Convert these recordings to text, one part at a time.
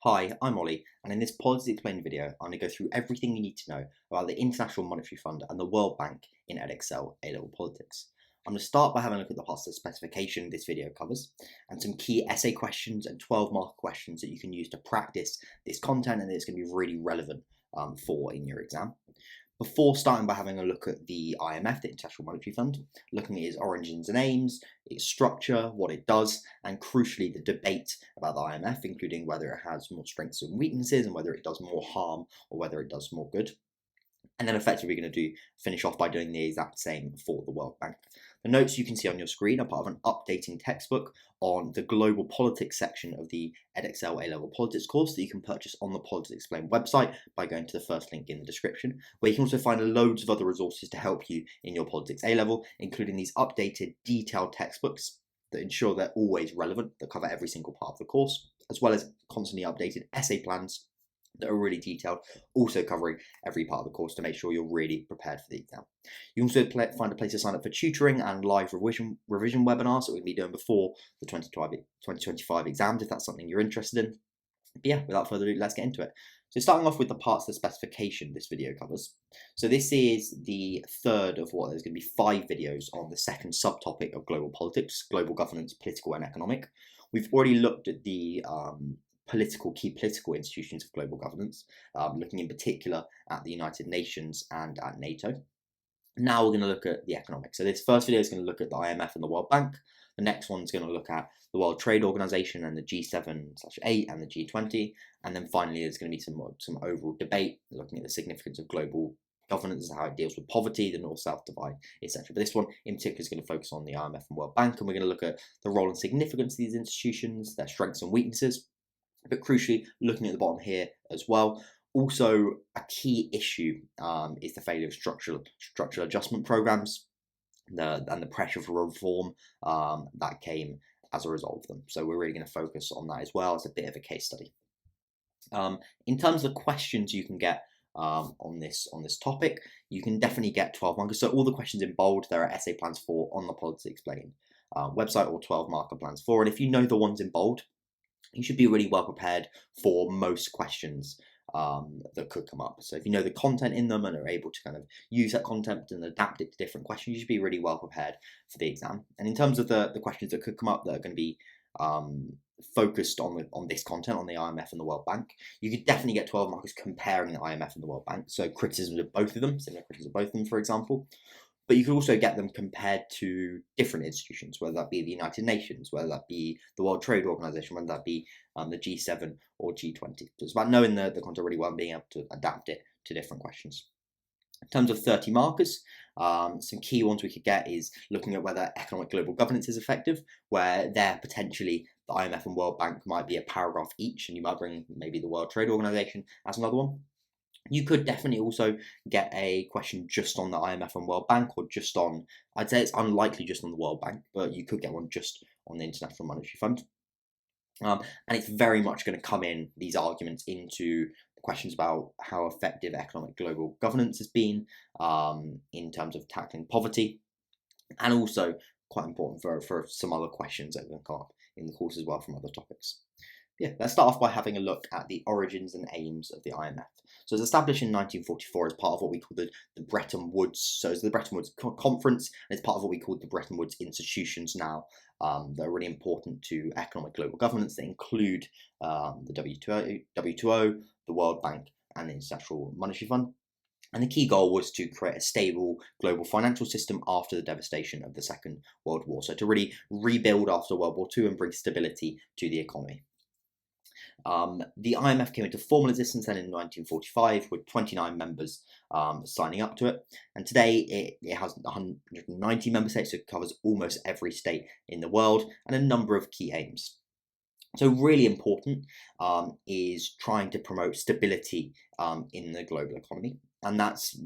Hi, I'm Ollie, and in this Politics Explained video, I'm going to go through everything you need to know about the International Monetary Fund and the World Bank in Edexcel A Level Politics. I'm going to start by having a look at the parts of the specification this video covers, and some key essay questions and 12-mark questions that you can use to practice this content and that it's going to be really relevant for in your exam. Before starting by having a look at the IMF, the International Monetary Fund, looking at its origins and aims, its structure, what it does, and crucially the debate about the IMF, including whether it has more strengths and weaknesses and whether it does more harm or whether it does more good. And then effectively we're going to finish off by doing the exact same for the World Bank. The notes you can see on your screen are part of an updating textbook on the global politics section of the Edexcel A Level Politics course that you can purchase on the Politics Explained website by going to the first link in the description, where you can also find loads of other resources to help you in your Politics A Level, including these updated detailed textbooks that ensure they're always relevant, that cover every single part of the course, as well as constantly updated essay plans that are really detailed, also covering every part of the course to make sure you're really prepared for the exam. You also find a place to sign up for tutoring and live revision webinars that we'll be doing before the 2025 exams, if that's something you're interested in. But yeah, without further ado, let's get into it. So starting off with the parts of the specification this video covers. So this is the third of what there's going to be 5 videos on the second subtopic of global politics, global governance, political and economic. We've already looked at the key political institutions of global governance, looking in particular at the United Nations and at NATO. Now we're going to look at the economic. So this first video is going to look at the IMF and the World Bank. The next one's going to look at the World Trade Organization and the G7/8 and the G20. And then finally there's going to be some overall debate looking at the significance of global governance, how it deals with poverty, the North-South divide, etc. But this one in particular is going to focus on the IMF and World Bank, and we're going to look at the role and significance of these institutions, their strengths and weaknesses, but crucially, looking at the bottom here as well, also a key issue is the failure of structural adjustment programs and the pressure for reform that came as a result of them. So we're really going to focus on that as well as a bit of a case study. In terms of the questions you can get on this topic, you can definitely get 12 markers. So all the questions in bold, there are essay plans for on the Politics Explained website, or 12 marker plans for. And if you know the ones in bold, you should be really well prepared for most questions that could come up. So if you know the content in them and are able to kind of use that content and adapt it to different questions, you should be really well prepared for the exam. And in terms of the questions that could come up that are going to be focused on this content, on the IMF and the World Bank, you could definitely get 12 markers comparing the IMF and the World Bank. So criticisms of both of them, similar criticisms of both of them, for example. But you could also get them compared to different institutions, whether that be the United Nations, whether that be the World Trade Organization, whether that be the G7 or G20. So it's about knowing the content really well and being able to adapt it to different questions. In terms of 30 markers, some key ones we could get is looking at whether economic global governance is effective, where there potentially the IMF and World Bank might be a paragraph each, and you might bring maybe the World Trade Organization as another one. You could definitely also get a question just on the IMF and World Bank, or just on, I'd say it's unlikely just on the World Bank, but you could get one just on the International Monetary Fund. And it's very much going to come in, these arguments, into questions about how effective economic global governance has been in terms of tackling poverty, and also quite important for some other questions that are going to come up in the course as well from other topics. Yeah, let's start off by having a look at the origins and aims of the IMF. So it was established in 1944 as part of what we call the Bretton Woods. So it's the Bretton Woods Conference, and it's part of what we call the Bretton Woods institutions now that are really important to economic global governance. They include the WTO, the World Bank, and the International Monetary Fund. And the key goal was to create a stable global financial system after the devastation of the Second World War. So to really rebuild after World War II and bring stability to the economy. The IMF came into formal existence then in 1945 with 29 members signing up to it, and today it has 190 member states, so it covers almost every state in the world, and a number of key aims. So really important is trying to promote stability in the global economy, and that's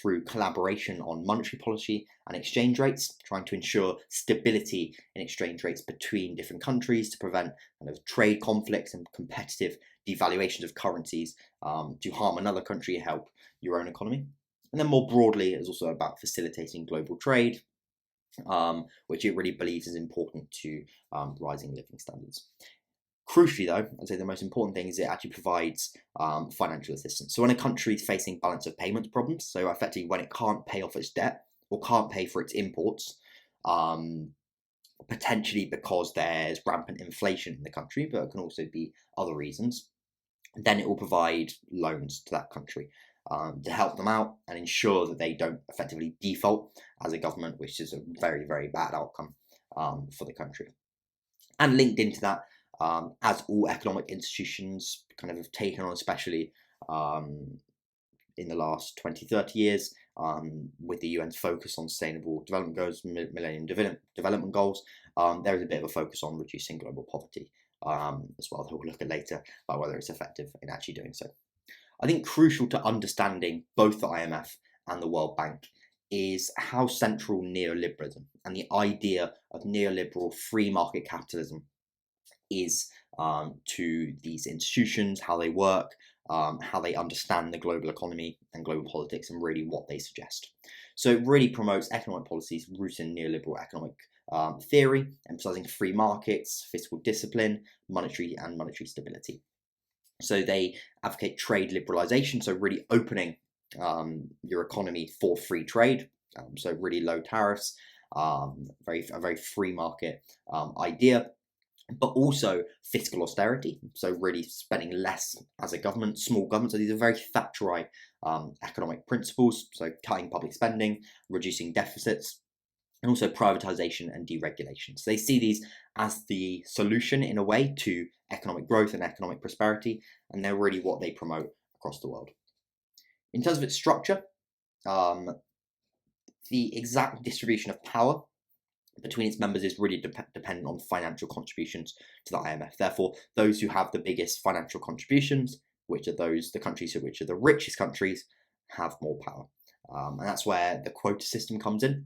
through collaboration on monetary policy and exchange rates, trying to ensure stability in exchange rates between different countries to prevent kind of trade conflicts and competitive devaluations of currencies to harm another country and help your own economy. And then more broadly, it's also about facilitating global trade, which it really believes is important to rising living standards. Crucially though, I'd say the most important thing is it actually provides financial assistance. So when a country is facing balance of payments problems, so effectively when it can't pay off its debt or can't pay for its imports, potentially because there's rampant inflation in the country, but it can also be other reasons, then it will provide loans to that country to help them out and ensure that they don't effectively default as a government, which is a very, very bad outcome for the country. And linked into that, as all economic institutions kind of have taken on, especially in the last 20, 30 years, with the UN's focus on sustainable development goals, Millennium Development Goals, there is a bit of a focus on reducing global poverty as well, that we'll look at later about whether it's effective in actually doing so. I think crucial to understanding both the IMF and the World Bank is how central neoliberalism and the idea of neoliberal free market capitalism is to these institutions, how they work, how they understand the global economy and global politics, and really what they suggest. So it really promotes economic policies rooted in neoliberal economic theory, emphasizing free markets, fiscal discipline, monetary stability. So they advocate trade liberalization, so really opening your economy for free trade, so really low tariffs, a very free market idea, but also fiscal austerity, so really spending less as a government, small government. So these are very Thatcherite economic principles, so cutting public spending, reducing deficits, and also privatization and deregulation. So they see these as the solution in a way to economic growth and economic prosperity, and they're really what they promote across the world. In terms of its structure, the exact distribution of power between its members is really dependent on financial contributions to the IMF. Therefore, those who have the biggest financial contributions, which are the countries which are the richest countries, have more power. And that's where the quota system comes in.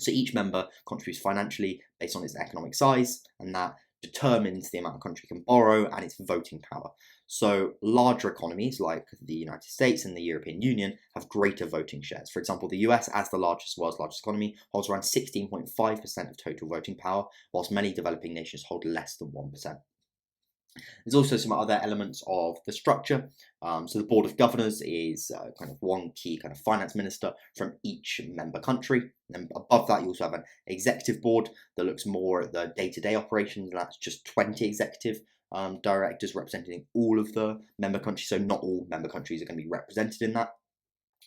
So each member contributes financially based on its economic size, and that determines the amount a country can borrow and its voting power. So larger economies like the United States and the European Union have greater voting shares. For example, the US, as the world's largest economy, holds around 16.5% of total voting power, whilst many developing nations hold less than 1%. There's also some other elements of the structure. So the Board of Governors is kind of one key kind of finance minister from each member country. And above that, you also have an executive board that looks more at the day-to-day operations, and that's just 20 executive directors representing all of the member countries. So not all member countries are going to be represented in that.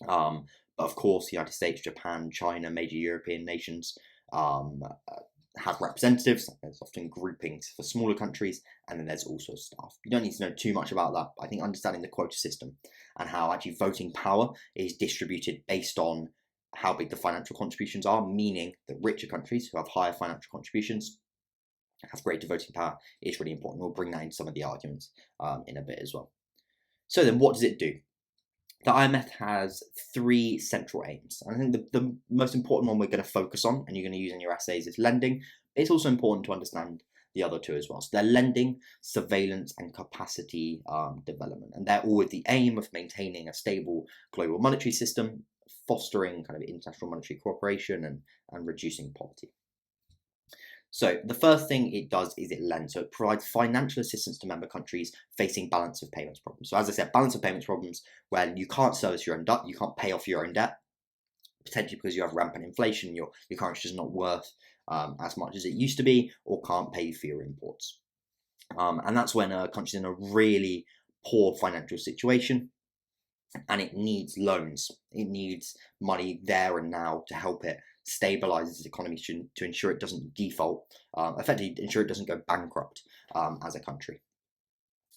But of course, the United States, Japan, China, major European nations have representatives. There's often groupings for smaller countries, and then there's also staff. You don't need to know too much about that, but I think understanding the quota system and how actually voting power is distributed based on how big the financial contributions are, meaning that richer countries who have higher financial contributions have greater voting power, is really important. We'll bring that into some of the arguments in a bit as well. So then what does it do? The IMF has three central aims. I think the most important one we're going to focus on, and you're going to use in your essays, is lending. It's also important to understand the other two as well. So they're lending, surveillance, and capacity development. And they're all with the aim of maintaining a stable global monetary system, fostering kind of international monetary cooperation, and reducing poverty. So the first thing it does is it lends. So it provides financial assistance to member countries facing balance of payments problems. So as I said, balance of payments problems where you can't service your own debt, you can't pay off your own debt, potentially because you have rampant inflation, your currency is not worth as much as it used to be, or can't pay for your imports. And that's when a country's in a really poor financial situation and it needs loans. It needs money there and now to help it stabilize its economy to ensure it doesn't default, effectively ensure it doesn't go bankrupt as a country.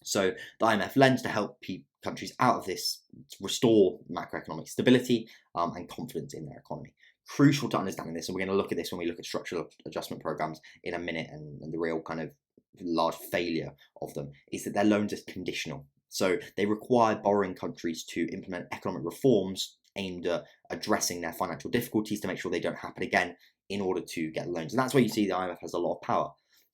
So the IMF lends to help countries out of this, to restore macroeconomic stability and confidence in their economy. Crucial to understanding this, and we're going to look at this when we look at structural adjustment programs in a minute, and the real kind of large failure of them is that their loans are conditional. So they require borrowing countries to implement economic reforms aimed at addressing their financial difficulties to make sure they don't happen again in order to get loans. And that's where you see the IMF has a lot of power.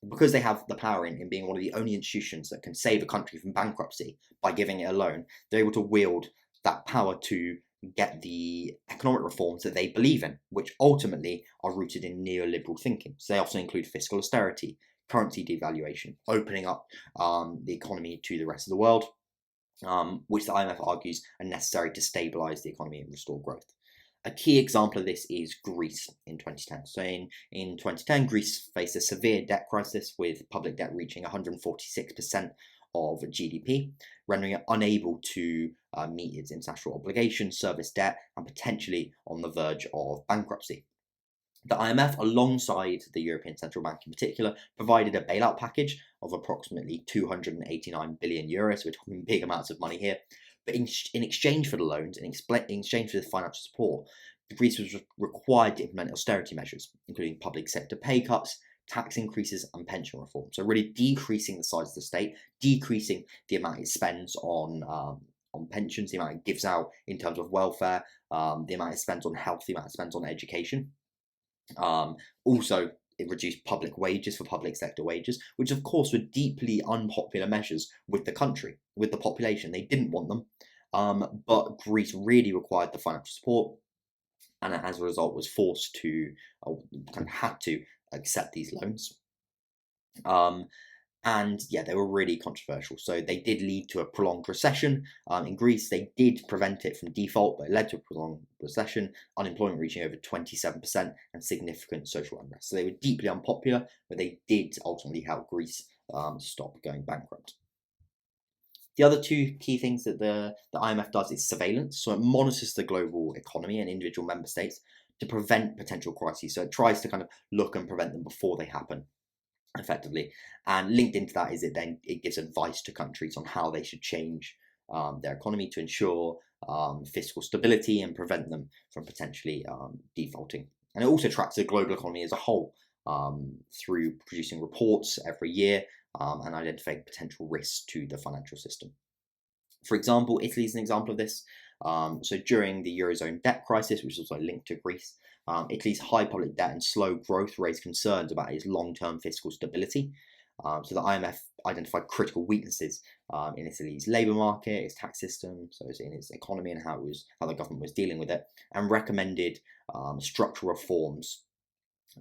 Because they have the power in being one of the only institutions that can save a country from bankruptcy by giving it a loan, they're able to wield that power to get the economic reforms that they believe in, which ultimately are rooted in neoliberal thinking. So they often include fiscal austerity, currency devaluation, opening up the economy to the rest of the world, which the IMF argues are necessary to stabilise the economy and restore growth. A key example of this is Greece in 2010. So in 2010, Greece faced a severe debt crisis, with public debt reaching 146% of GDP, rendering it unable to meet its international obligations, service debt, and potentially on the verge of bankruptcy. The IMF, alongside the European Central Bank in particular, provided a bailout package of approximately 289 billion euros. We're talking big amounts of money here. But in exchange for the loans, in exchange for the financial support, Greece was required to implement austerity measures, including public sector pay cuts, tax increases, and pension reform. So really decreasing the size of the state, decreasing the amount it spends on pensions, the amount it gives out in terms of welfare, the amount it spends on health, the amount it spends on education. Also, it reduced public wages for public sector wages, which of course were deeply unpopular measures with the country, with the population. They didn't want them, but Greece really required the financial support, and as a result was forced to, kind of had to accept these loans. And yeah, they were really controversial. So they did lead to a prolonged recession in Greece. They did prevent it from default, but it led to a prolonged recession, unemployment reaching over 27%, and significant social unrest. So they were deeply unpopular, but they did ultimately help Greece stop going bankrupt. The other two key things that the IMF does is surveillance. So it monitors the global economy and individual member states to prevent potential crises. So it tries to kind of look and prevent them before they happen, effectively. And linked into that is it gives advice to countries on how they should change their economy to ensure fiscal stability and prevent them from potentially defaulting. And it also tracks the global economy as a whole through producing reports every year and identifying potential risks to the financial system. For example, Italy is an example of this. So during the Eurozone debt crisis, which is also linked to Greece, Italy's high public debt and slow growth raised concerns about its long-term fiscal stability. So the IMF identified critical weaknesses in Italy's labour market, its tax system, so it's in its economy and how the government was dealing with it, and recommended structural reforms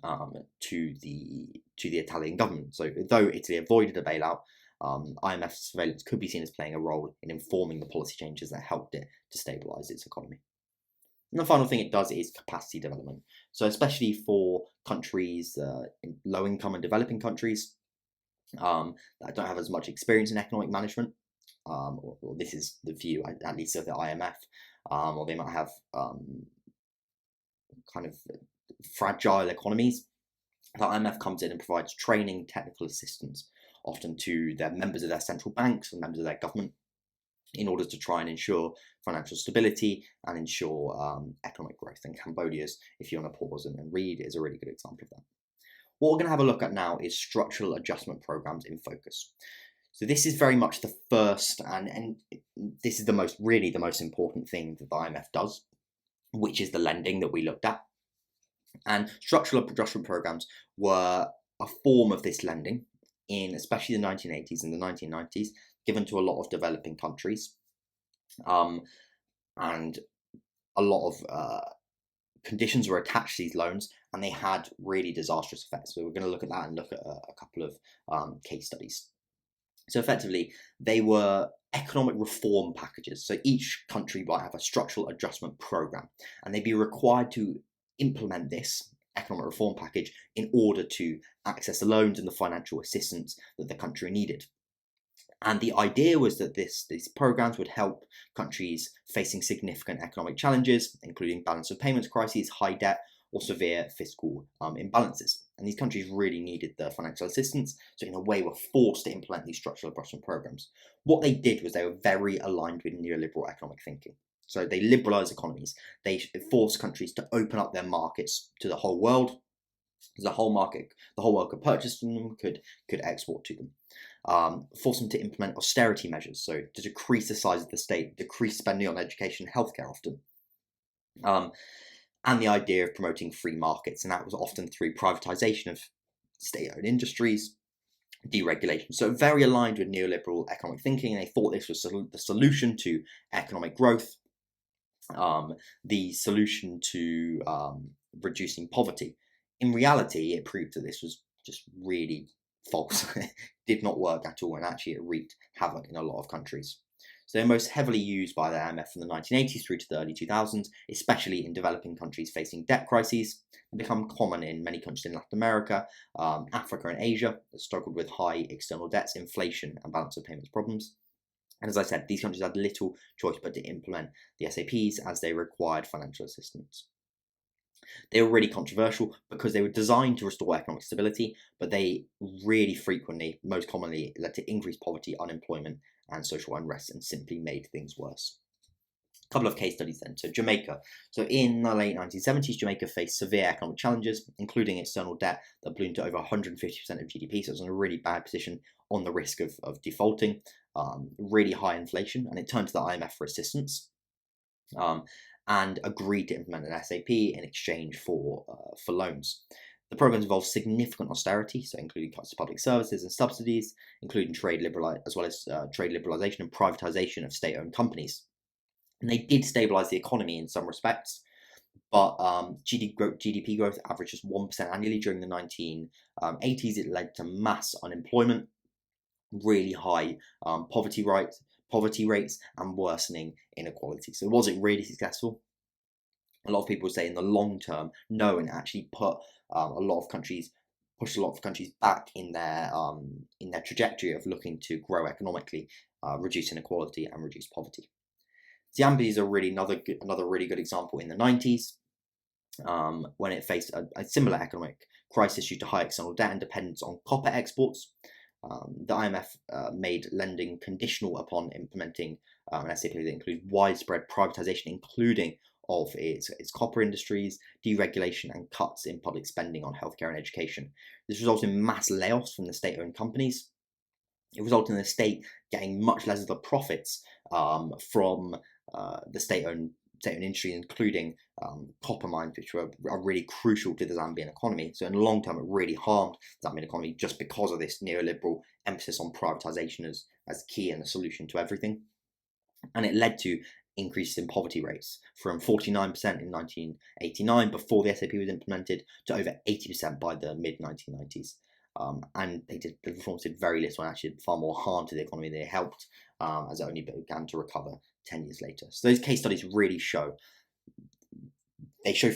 to the Italian government. So though Italy avoided a bailout, IMF surveillance could be seen as playing a role in informing the policy changes that helped it to stabilise its economy. And the final thing it does is capacity development. So especially for countries, in low income and developing countries, that don't have as much experience in economic management, or this is the view, at least of the IMF, or they might have kind of fragile economies. The IMF comes in and provides training, technical assistance, often to their members of their central banks and members of their government, in order to try and ensure financial stability and ensure economic growth. And Cambodia's, if you want to pause and read, is a really good example of that. What we're going to have a look at now is structural adjustment programs in focus. So this is very much the first, and this is the most important thing that the IMF does, which is the lending that we looked at. And structural adjustment programs were a form of this lending in especially the 1980s and the 1990s, given to a lot of developing countries, and a lot of conditions were attached to these loans, and they had really disastrous effects. So we're going to look at that and look at a couple of case studies. So effectively, they were economic reform packages. So each country might have a structural adjustment program, and they'd be required to implement this economic reform package in order to access the loans and the financial assistance that the country needed. And the idea was that these programs would help countries facing significant economic challenges, including balance of payments crises, high debt, or severe fiscal imbalances. And these countries really needed the financial assistance, so in a way were forced to implement these structural adjustment programs. What they did was they were very aligned with neoliberal economic thinking. So they liberalised economies. They forced countries to open up their markets to the whole world. The whole world could purchase from them, could export to them. Force them to implement austerity measures, so to decrease the size of the state, decrease spending on education and healthcare often. And the idea of promoting free markets, and that was often through privatisation of state-owned industries, deregulation. So very aligned with neoliberal economic thinking. They thought this was the solution to economic growth, the solution to reducing poverty. In reality, it proved that this was just really false. It did not work at all, and actually it wreaked havoc in a lot of countries. So they're most heavily used by the IMF from the 1980s through to the early 2000s, especially in developing countries facing debt crises. They become common in many countries in Latin America, Africa and Asia that struggled with high external debts, inflation and balance of payments problems. And as I said, these countries had little choice but to implement the SAPs as they required financial assistance. They were really controversial because they were designed to restore economic stability, but they really frequently, most commonly, led to increased poverty, unemployment, and social unrest, and simply made things worse. A couple of case studies then. So Jamaica. So in the late 1970s, Jamaica faced severe economic challenges, including external debt that ballooned to over 150% of GDP. So it was in a really bad position on the risk of defaulting, really high inflation, and it turned to the IMF for assistance. And agreed to implement an SAP in exchange for loans. The programs involved significant austerity, so including cuts to public services and subsidies, including trade liberalisation and privatisation of state-owned companies. And they did stabilise the economy in some respects, but GDP growth averaged just 1% annually during the 1980s. It led to mass unemployment, really high poverty rates, and worsening inequality. So was it really successful? A lot of people say in the long term, no, and actually pushed a lot of countries back in their trajectory of looking to grow economically, reduce inequality, and reduce poverty. Zambia is another really good example in the 90s, when it faced a similar economic crisis due to high external debt and dependence on copper exports. The IMF made lending conditional upon implementing an SAP that included widespread privatization, including of its copper industries, deregulation, and cuts in public spending on healthcare and education. This resulted in mass layoffs from the state-owned companies. It resulted in the state getting much less of the profits from the state-owned industry, including copper mines, which are really crucial to the Zambian economy. So in the long term, it really harmed the Zambian economy just because of this neoliberal emphasis on privatization as key and a solution to everything. And it led to increases in poverty rates from 49% in 1989, before the SAP was implemented, to over 80% by the mid-1990s. And the reforms did very little, and actually far more harm to the economy than they helped, as it only began to recover 10 years later. So those case studies really show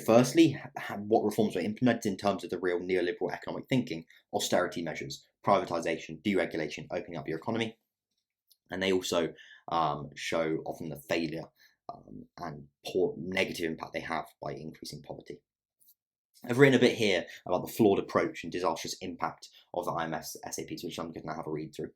firstly what reforms were implemented in terms of the real neoliberal economic thinking, austerity measures, privatization, deregulation, opening up your economy. And they also show often the failure and poor negative impact they have by increasing poverty. I've written a bit here about the flawed approach and disastrous impact of the IMF's SAPs, which I'm going to have a read through.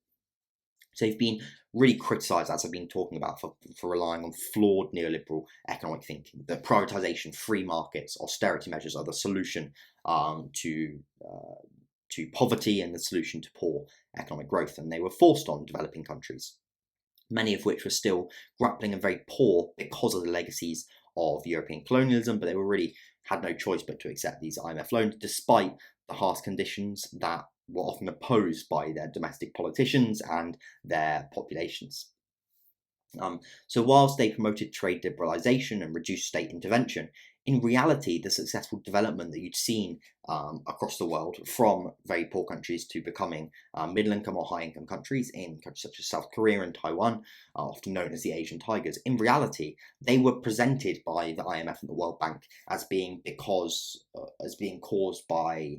So they've been really criticised, as I've been talking about, for relying on flawed neoliberal economic thinking. That privatisation, free markets, austerity measures are the solution to poverty and the solution to poor economic growth, and they were forced on developing countries, many of which were still grappling and very poor because of the legacies of European colonialism, but they really had no choice but to accept these IMF loans, despite the harsh conditions that were often opposed by their domestic politicians and their populations. So whilst they promoted trade liberalisation and reduced state intervention, in reality, the successful development that you'd seen across the world, from very poor countries to becoming middle-income or high-income countries in countries such as South Korea and Taiwan, often known as the Asian tigers, in reality, they were presented by the IMF and the World Bank as being caused by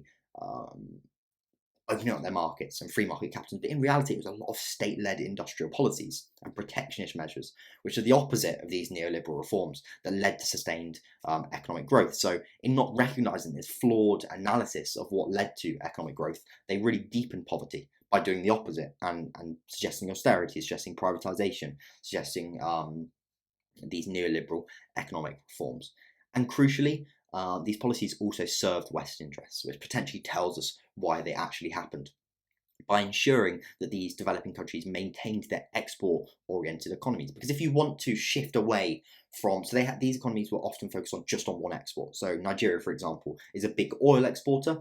opening up their markets and free market capitalism, but in reality it was a lot of state-led industrial policies and protectionist measures, which are the opposite of these neoliberal reforms that led to sustained economic growth. So in not recognising this flawed analysis of what led to economic growth, they really deepened poverty by doing the opposite and suggesting austerity, suggesting privatisation, suggesting these neoliberal economic reforms. And crucially, these policies also served Western interests, which potentially tells us why they actually happened, by ensuring that these developing countries maintained their export-oriented economies. Because if you want to shift away from, so these economies were often focused on just on one export. So Nigeria, for example, is a big oil exporter,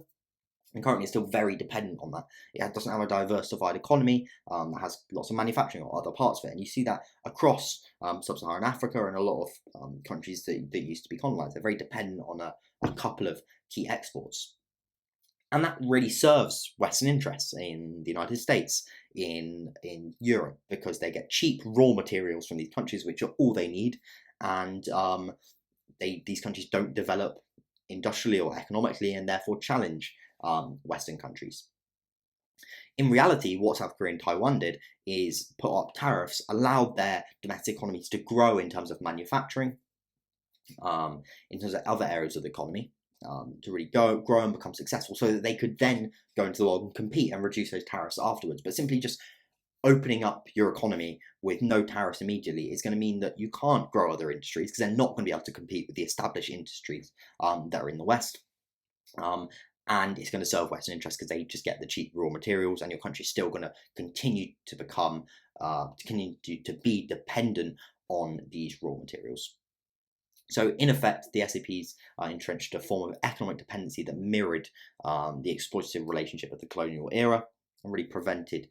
and currently it's still very dependent on that. It doesn't have a diversified economy that has lots of manufacturing or other parts of it. And you see that across sub-Saharan Africa and a lot of countries that used to be colonized. They're very dependent on a couple of key exports. And that really serves Western interests in the United States, in Europe, because they get cheap raw materials from these countries, which are all they need, and these countries don't develop industrially or economically, and therefore challenge Western countries. In reality, what South Korea and Taiwan did is put up tariffs, allowed their domestic economies to grow in terms of manufacturing, in terms of other areas of the economy, to really grow and become successful, so that they could then go into the world and compete and reduce those tariffs afterwards. But simply just opening up your economy with no tariffs immediately is going to mean that you can't grow other industries, because they're not going to be able to compete with the established industries that are in the West. And it's going to serve Western interests because they just get the cheap raw materials, and your country's still going to continue to become, to be dependent on these raw materials. So in effect, the SAPs entrenched a form of economic dependency that mirrored the exploitative relationship of the colonial era, and really prevented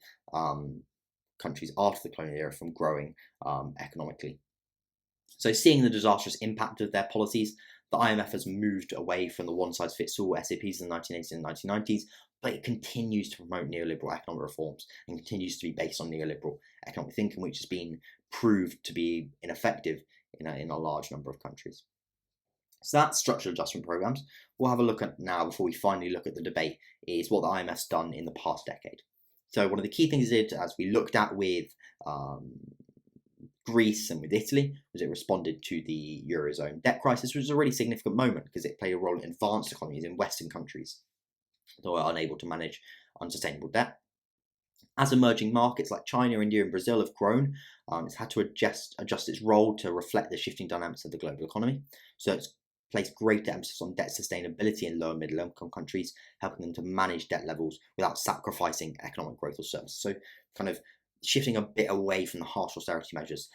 countries after the colonial era from growing economically. So seeing the disastrous impact of their policies, the IMF has moved away from the one-size-fits-all SAPs in the 1980s and 1990s, but it continues to promote neoliberal economic reforms and continues to be based on neoliberal economic thinking, which has been proved to be ineffective in a large number of countries. So that's structural adjustment programs. We'll have a look at now, before we finally look at the debate, is what the IMF's done in the past decade. So one of the key things it did, as we looked at with Greece and with Italy, was it responded to the Eurozone debt crisis, which was a really significant moment because it played a role in advanced economies in Western countries that were unable to manage unsustainable debt. As emerging markets like China, India, and Brazil have grown, it's had to adjust its role to reflect the shifting dynamics of the global economy. So it's placed greater emphasis on debt sustainability in low and middle income countries, helping them to manage debt levels without sacrificing economic growth or services. So kind of shifting a bit away from the harsh austerity measures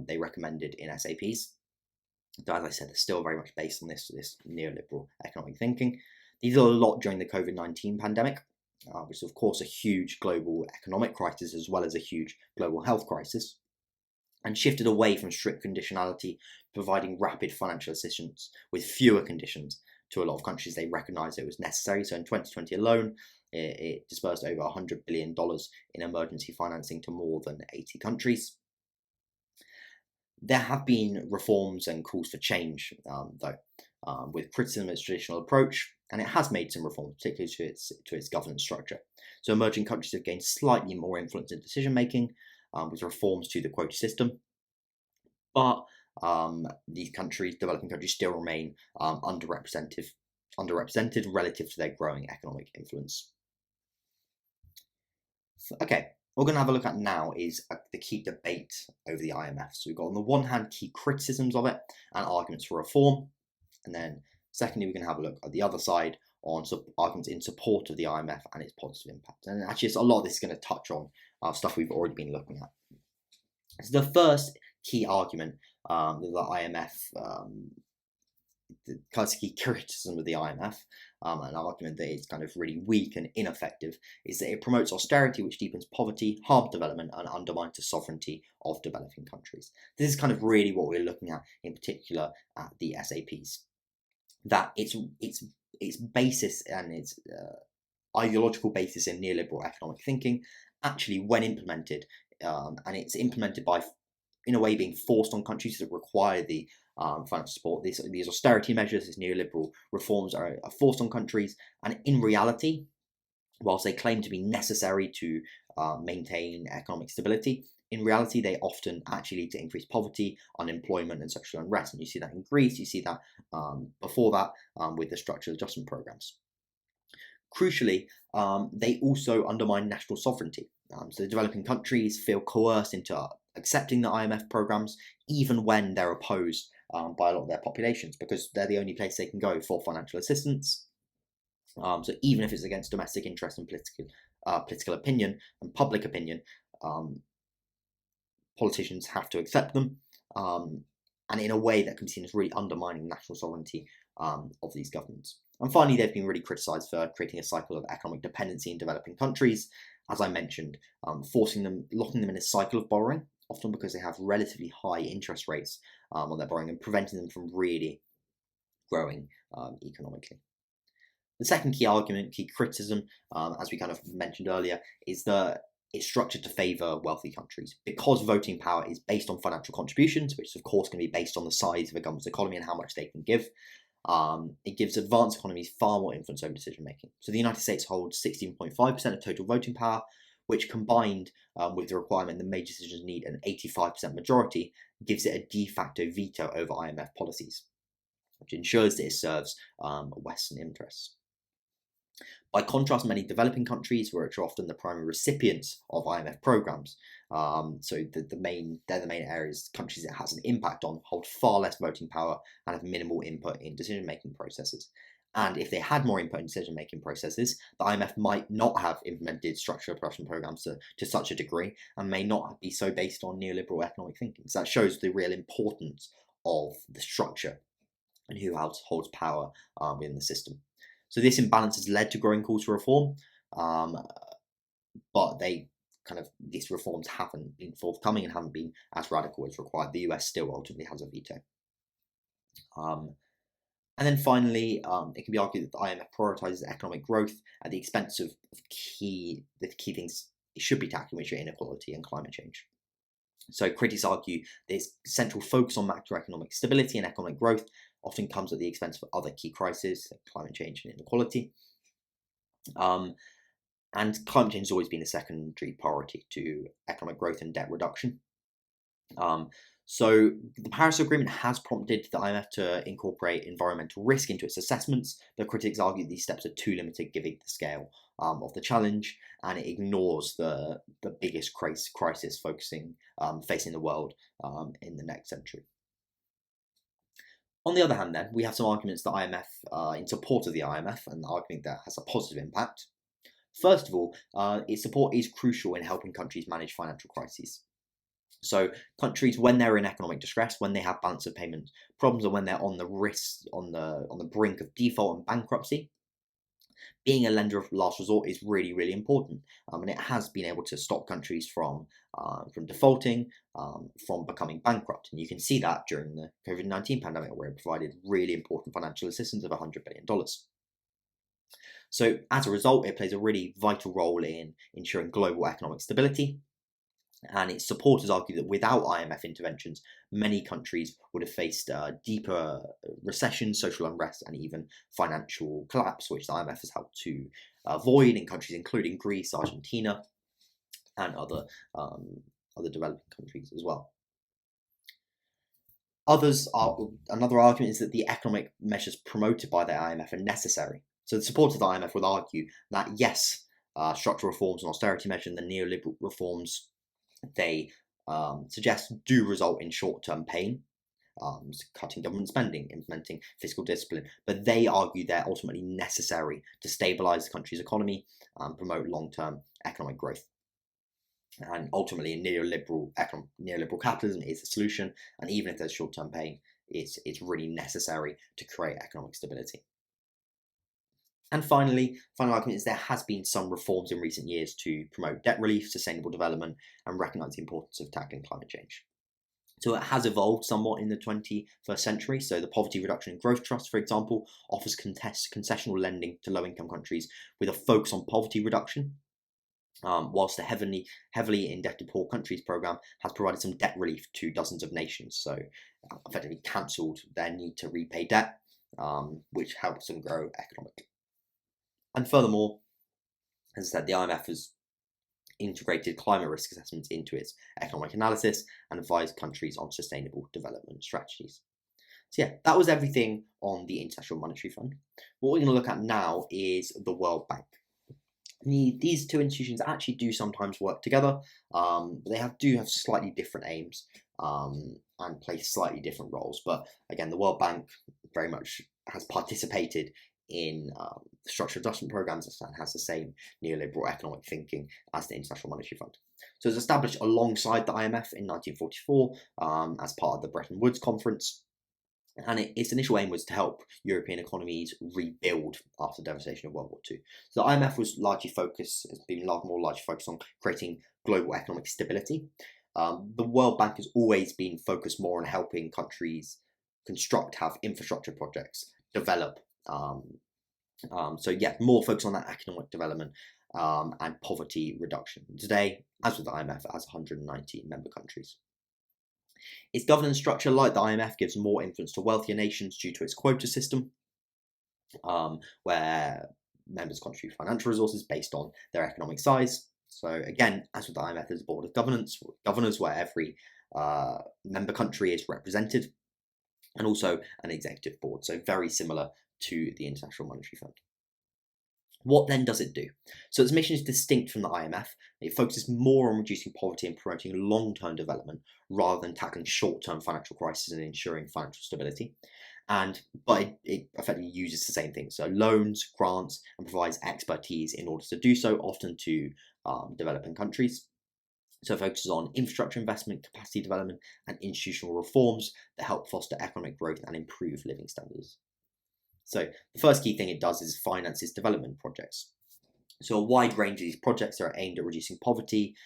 they recommended in SAPs. Though, as I said, they're still very much based on this neoliberal economic thinking. These are a lot during the COVID-19 pandemic, which is of course a huge global economic crisis as well as a huge global health crisis, and shifted away from strict conditionality, providing rapid financial assistance with fewer conditions to a lot of countries. They recognised it was necessary. So in 2020 alone, it disbursed over $100 billion in emergency financing to more than 80 countries. There have been reforms and calls for change, though, with criticism of its traditional approach, and it has made some reforms, particularly to its governance structure. So emerging countries have gained slightly more influence in decision making, with reforms to the quota system, but these countries, developing countries, still remain underrepresented relative to their growing economic influence. Okay, what we're going to have a look at now is the key debate over the IMF. So we've got on the one hand key criticisms of it and arguments for reform, and then secondly we're going to have a look at the other side on arguments in support of the IMF and its positive impact. And actually, a lot of this is going to touch on stuff we've already been looking at. So the first key argument that the IMF, the key criticism of the IMF, an argument that is kind of really weak and ineffective, is that it promotes austerity, which deepens poverty, harms development, and undermines the sovereignty of developing countries. This is kind of really what we're looking at, in particular at the SAPs. That its basis and its ideological basis in neoliberal economic thinking, actually, when implemented, and it's implemented by, in a way, being forced on countries that require the financial support. These austerity measures, these neoliberal reforms are forced on countries, and in reality, whilst they claim to be necessary to maintain economic stability, in reality they often actually lead to increased poverty, unemployment, and social unrest. And you see that in Greece, you see that before that with the structural adjustment programs. Crucially, they also undermine national sovereignty. So developing countries feel coerced into accepting the IMF programs, even when they're opposed by a lot of their populations, because they're the only place they can go for financial assistance. So even if it's against domestic interest and political opinion and public opinion, politicians have to accept them, and in a way that can be seen as really undermining national sovereignty of these governments. And finally, they've been really criticised for creating a cycle of economic dependency in developing countries, as I mentioned, locking them in a cycle of borrowing, often because they have relatively high interest rates on their borrowing, and preventing them from really growing economically. The second key argument, key criticism, as we kind of mentioned earlier, is that it's structured to favour wealthy countries. Because voting power is based on financial contributions, which is of course going to be based on the size of a government's economy and how much they can give, it gives advanced economies far more influence over decision making. So the United States holds 16.5% of total voting power, which combined with the requirement that major decisions need an 85% majority, gives it a de facto veto over IMF policies, which ensures that it serves Western interests. By contrast, many developing countries, which are often the primary recipients of IMF programs, so they're the main areas, countries it has an impact on, hold far less voting power and have minimal input in decision-making processes. And if they had more input in decision-making processes, the IMF might not have implemented structural production programs to such a degree and may not be so based on neoliberal economic thinking. So that shows the real importance of the structure and who holds power within the system. So this imbalance has led to growing calls for reform, but these reforms haven't been forthcoming and haven't been as radical as required. The US still ultimately has a veto. And then finally, it can be argued that the IMF prioritizes economic growth at the expense of the key things it should be tackling, which are inequality and climate change. So critics argue that its central focus on macroeconomic stability and economic growth often comes at the expense of other key crises, like climate change and inequality. And climate change has always been a secondary priority to economic growth and debt reduction. So the Paris Agreement has prompted the IMF to incorporate environmental risk into its assessments, but critics argue these steps are too limited given the scale of the challenge, and it ignores the biggest crisis facing the world in the next century. On the other hand, then, we have some arguments that IMF in support of the IMF, and arguing that has a positive impact. First of all, its support is crucial in helping countries manage financial crises. So countries, when they're in economic distress, when they have balance of payments problems, or when they're on the brink of default and bankruptcy, being a lender of last resort is really, really important, and it has been able to stop countries from defaulting, from becoming bankrupt. And you can see that during the COVID-19 pandemic, where it provided really important financial assistance of $100 billion. So as a result, it plays a really vital role in ensuring global economic stability. And its supporters argue that without IMF interventions, many countries would have faced deeper recession, social unrest, and even financial collapse, which the IMF has helped to avoid in countries including Greece, Argentina, and other developing countries as well. Another argument is that the economic measures promoted by the IMF are necessary. So the supporters of the IMF would argue that yes, structural reforms and austerity measures and the neoliberal reforms they suggest do result in short-term pain, cutting government spending, implementing fiscal discipline, but they argue they're ultimately necessary to stabilise the country's economy and promote long-term economic growth. And ultimately, neoliberal capitalism is a solution, and even if there's short-term pain, it's really necessary to create economic stability. And finally, final argument is there has been some reforms in recent years to promote debt relief, sustainable development, and recognise the importance of tackling climate change. So it has evolved somewhat in the 21st century. So the Poverty Reduction and Growth Trust, for example, offers concessional lending to low-income countries with a focus on poverty reduction, whilst the heavily indebted poor countries programme has provided some debt relief to dozens of nations. So effectively cancelled their need to repay debt, which helps them grow economically. And furthermore, as I said, the IMF has integrated climate risk assessments into its economic analysis and advised countries on sustainable development strategies. So yeah, that was everything on the International Monetary Fund. What we're going to look at now is the World Bank. These two institutions actually do sometimes work together, but they do have slightly different aims and play slightly different roles. But again, the World Bank very much has participated in structural adjustment programs and has the same neoliberal economic thinking as the International Monetary Fund. So it was established alongside the IMF in 1944 as part of the Bretton Woods Conference, and its initial aim was to help European economies rebuild after the devastation of World War II. So the IMF has been more largely focused on creating global economic stability. The World Bank has always been focused more on helping countries have infrastructure projects, develop So yeah, more focus on that economic development and poverty reduction. Today, as with the IMF, it has 190 member countries. Its governance structure, like the IMF, gives more influence to wealthier nations due to its quota system, where members contribute financial resources based on their economic size. So again, as with the IMF, there's a board of governors where every member country is represented, and also an executive board. So very similar to the International Monetary Fund. What then does it do? So its mission is distinct from the IMF. It focuses more on reducing poverty and promoting long-term development rather than tackling short-term financial crises and ensuring financial stability. But it effectively uses the same thing. So loans, grants, and provides expertise in order to do so, often to developing countries. So it focuses on infrastructure investment, capacity development, and institutional reforms that help foster economic growth and improve living standards. So the first key thing it does is finances development projects. So a wide range of these projects are aimed at reducing poverty,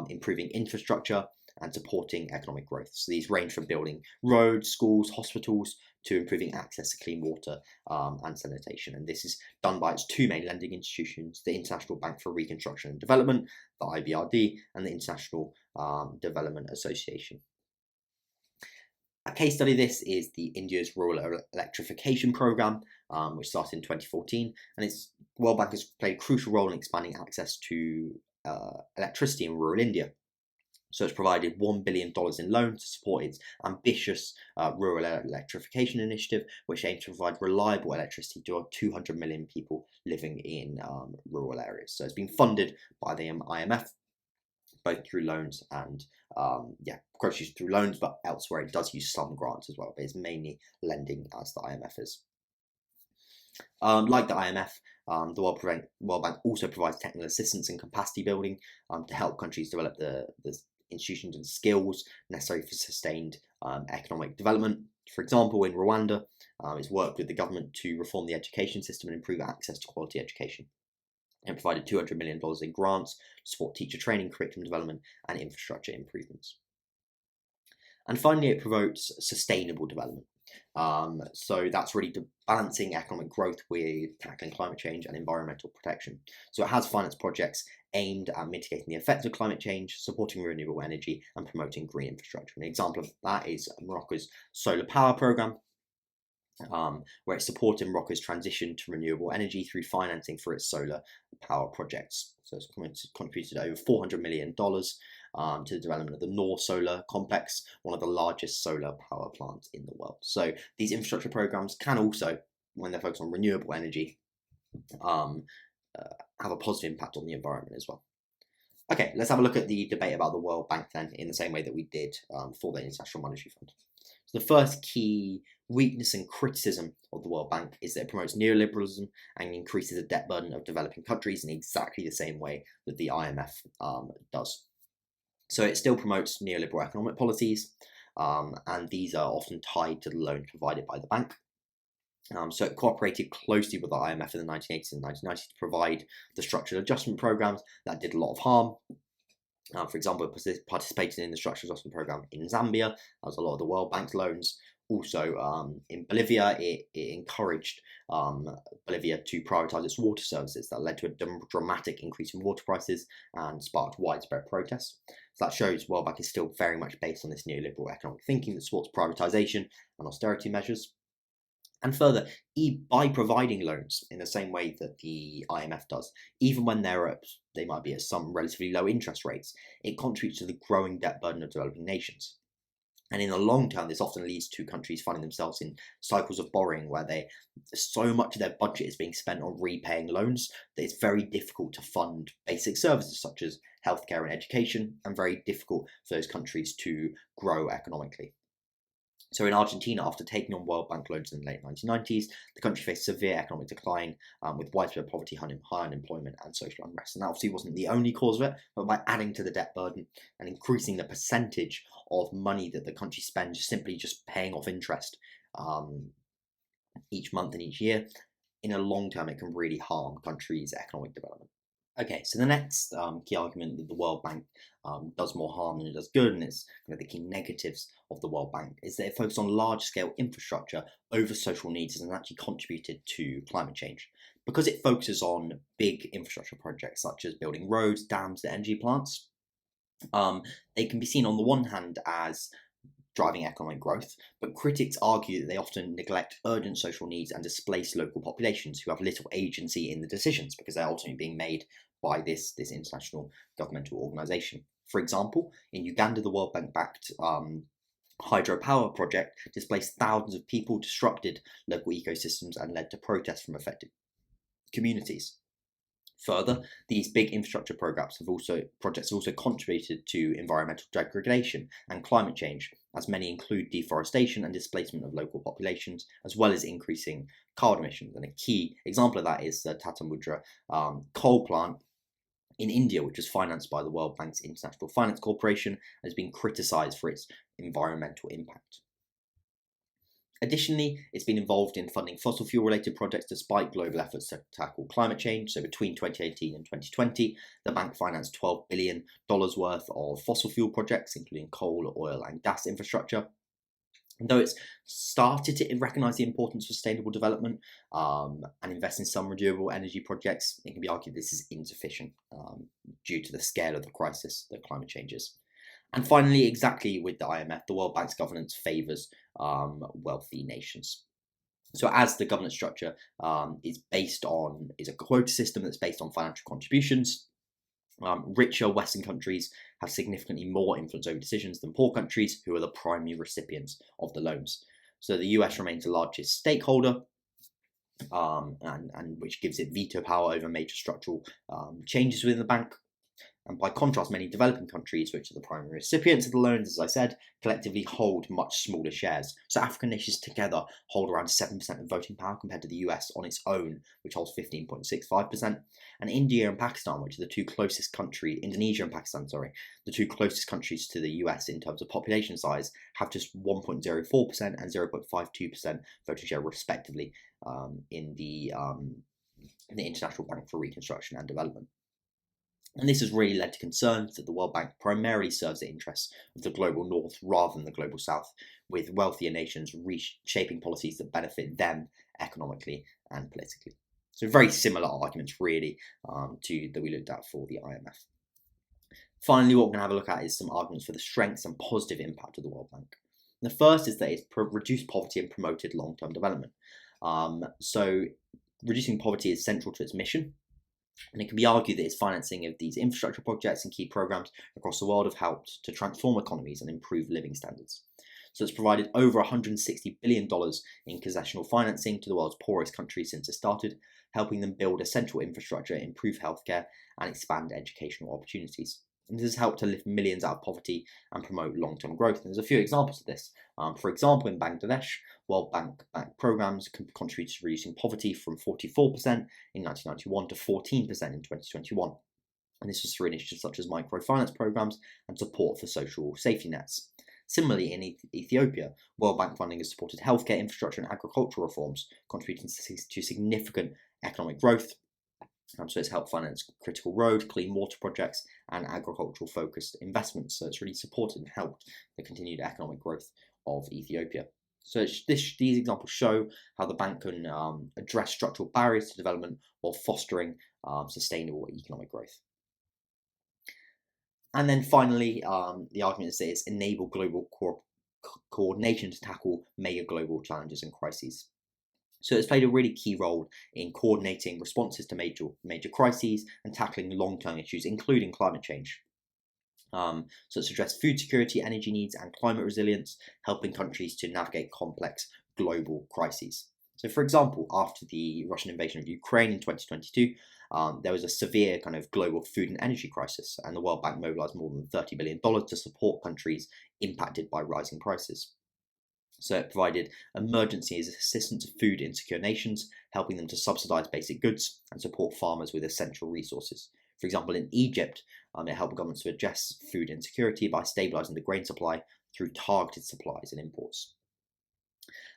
improving infrastructure, and supporting economic growth. So these range from building roads, schools, hospitals, to improving access to clean water and sanitation. And this is done by its two main lending institutions, the International Bank for Reconstruction and Development, the IBRD, and the International Development Association. A case study of this is the India's rural electrification program, which started in 2014, and its World Bank has played a crucial role in expanding access to electricity in rural India. So it's provided $1 billion in loans to support its ambitious rural electrification initiative, which aims to provide reliable electricity to 200 million people living in rural areas. So it's been funded by the IMF, both through loans and groceries through loans, but elsewhere it does use some grants as well, but it's mainly lending as the IMF is. Like the IMF, the World Bank also provides technical assistance and capacity building to help countries develop the institutions and skills necessary for sustained economic development. For example, in Rwanda, it's worked with the government to reform the education system and improve access to quality education. It provided $200 million in grants to support teacher training, curriculum development, and infrastructure improvements. And finally, it promotes sustainable development. So that's really balancing economic growth with tackling climate change and environmental protection. So it has finance projects aimed at mitigating the effects of climate change, supporting renewable energy, and promoting green infrastructure. An example of that is Morocco's solar power program, where it's supporting Morocco's transition to renewable energy through financing for its solar power projects. So it's contributed over $400 million to the development of the North Solar Complex, one of the largest solar power plants in the world. So these infrastructure programs can also, when they're focused on renewable energy, have a positive impact on the environment as well. Okay, let's have a look at the debate about the World Bank then, in the same way that we did for the International Monetary Fund. So the first key weakness and criticism of the World Bank is that it promotes neoliberalism and increases the debt burden of developing countries in exactly the same way that the IMF does. So it still promotes neoliberal economic policies, and these are often tied to the loans provided by the bank. So it cooperated closely with the IMF in the 1980s and 1990s to provide the structural adjustment programs that did a lot of harm. For example, it participated in the structural adjustment program in Zambia, as a lot of the World Bank's loans. Also, in Bolivia, it encouraged Bolivia to privatize its water services. That led to a dramatic increase in water prices and sparked widespread protests. So that shows World Bank is still very much based on this neoliberal economic thinking that supports privatization and austerity measures. And further, by providing loans in the same way that the IMF does, even when they might be at some relatively low interest rates, it contributes to the growing debt burden of developing nations. And in the long term, this often leads to countries finding themselves in cycles of borrowing where so much of their budget is being spent on repaying loans that it's very difficult to fund basic services such as healthcare and education, and very difficult for those countries to grow economically. So in Argentina, after taking on World Bank loans in the late 1990s, the country faced severe economic decline with widespread poverty, high unemployment, and social unrest. And that obviously wasn't the only cause of it, but by adding to the debt burden and increasing the percentage of money that the country spends simply just paying off interest each month and each year, in a long term, it can really harm countries' economic development. Okay, so the next key argument that the World Bank does more harm than it does good, and it's kind of the key negatives of the World Bank, is that it focuses on large-scale infrastructure over social needs and actually contributed to climate change. because it focuses on big infrastructure projects such as building roads, dams, and energy plants. They can be seen on the one hand as driving economic growth, but critics argue that they often neglect urgent social needs and displace local populations who have little agency in the decisions because they're ultimately being made by this international governmental organisation. For example, in Uganda, the World Bank-backed hydropower project displaced thousands of people, disrupted local ecosystems, and led to protests from affected communities. Further, these big infrastructure projects have also contributed to environmental degradation and climate change, as many include deforestation and displacement of local populations, as well as increasing carbon emissions. And a key example of that is the Tata Mundra coal plant in India, which was financed by the World Bank's International Finance Corporation and has been criticised for its environmental impact. Additionally, it's been involved in funding fossil fuel related projects despite global efforts to tackle climate change. So between 2018 and 2020, the bank financed $12 billion worth of fossil fuel projects, including coal, oil, and gas infrastructure. And though it's started to recognise the importance of sustainable development and invest in some renewable energy projects, it can be argued this is insufficient due to the scale of the crisis that climate change is. And finally, exactly with the IMF, the World Bank's governance favours wealthy nations. So as the governance structure is a quota system that's based on financial contributions, richer Western countries have significantly more influence over decisions than poor countries who are the primary recipients of the loans. So the US remains the largest stakeholder, and which gives it veto power over major structural changes within the bank. And by contrast, many developing countries, which are the primary recipients of the loans, as I said, collectively hold much smaller shares. So African nations together hold around 7% of voting power compared to the US on its own, which holds 15.65%. And India and Pakistan, which are the two closest countries, Indonesia and Pakistan, sorry, the two closest countries to the US in terms of population size, have just 1.04% and 0.52% voting share respectively in the International Bank for Reconstruction and Development. And this has really led to concerns that the World Bank primarily serves the interests of the global north rather than the global south, with wealthier nations reshaping policies that benefit them economically and politically. So very similar arguments really to that we looked at for the IMF. Finally, what we're going to have a look at is some arguments for the strengths and positive impact of the World Bank. And the first is that it's reduced poverty and promoted long-term development. So reducing poverty is central to its mission. And it can be argued that its financing of these infrastructure projects and key programs across the world have helped to transform economies and improve living standards. So it's provided over $160 billion in concessional financing to the world's poorest countries since it started, helping them build essential infrastructure, improve healthcare, and expand educational opportunities. And this has helped to lift millions out of poverty and promote long-term growth. And there's a few examples of this. For example, in Bangladesh, World Bank programs contributed to reducing poverty from 44% in 1991 to 14% in 2021. And this was through initiatives such as microfinance programs and support for social safety nets. Similarly, in Ethiopia, World Bank funding has supported healthcare, infrastructure, and agricultural reforms, contributing to significant economic growth. So it's helped finance critical road, clean water projects, and agricultural focused investments. So it's really supported and helped the continued economic growth of Ethiopia. So these examples show how the bank can address structural barriers to development while fostering sustainable economic growth. And then finally, the argument is that it's enabled global coordination to tackle major global challenges and crises. So it's played a really key role in coordinating responses to major crises and tackling long-term issues, including climate change. So it's addressed food security, energy needs, and climate resilience, helping countries to navigate complex global crises. So for example, after the Russian invasion of Ukraine in 2022, there was a severe kind of global food and energy crisis, and the World Bank mobilized more than $30 billion to support countries impacted by rising prices. So it provided emergency assistance to food insecure nations, helping them to subsidize basic goods and support farmers with essential resources. For example, in Egypt, it helped governments to address food insecurity by stabilizing the grain supply through targeted supplies and imports.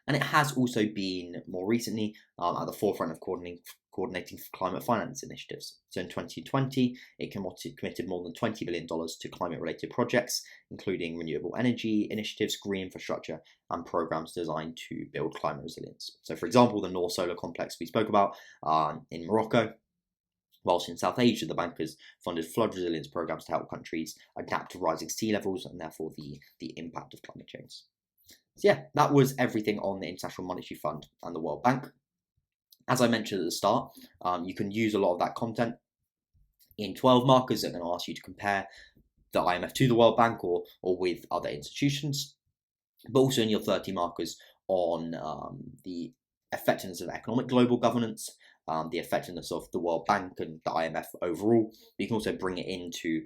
And it has also been more recently at the forefront of coordinating climate finance initiatives. So in 2020, it committed more than $20 billion to climate-related projects, including renewable energy initiatives, green infrastructure, and programs designed to build climate resilience. So for example, the Noor Solar Complex we spoke about in Morocco, whilst in South Asia, the bank has funded flood resilience programs to help countries adapt to rising sea levels and therefore the impact of climate change. So yeah, that was everything on the International Monetary Fund and the World Bank. As I mentioned at the start, you can use a lot of that content in 12 markers that are going to ask you to compare the IMF to the World Bank or with other institutions, but also in your 30 markers on the effectiveness of economic global governance, the effectiveness of the World Bank and the IMF overall. But you can also bring it into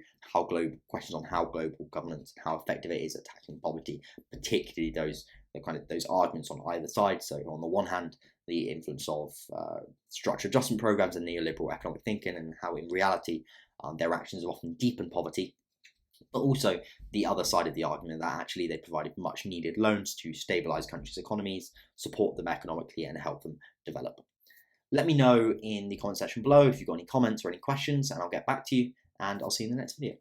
questions on how global governance and how effective it is at tackling poverty, particularly those arguments on either side. So on the one hand, the influence of structural adjustment programs and neoliberal economic thinking, and how in reality their actions have often deepened poverty. But also the other side of the argument that actually they provided much needed loans to stabilize countries' economies, support them economically, and help them develop. Let me know in the comment section below if you've got any comments or any questions, and I'll get back to you, and I'll see you in the next video.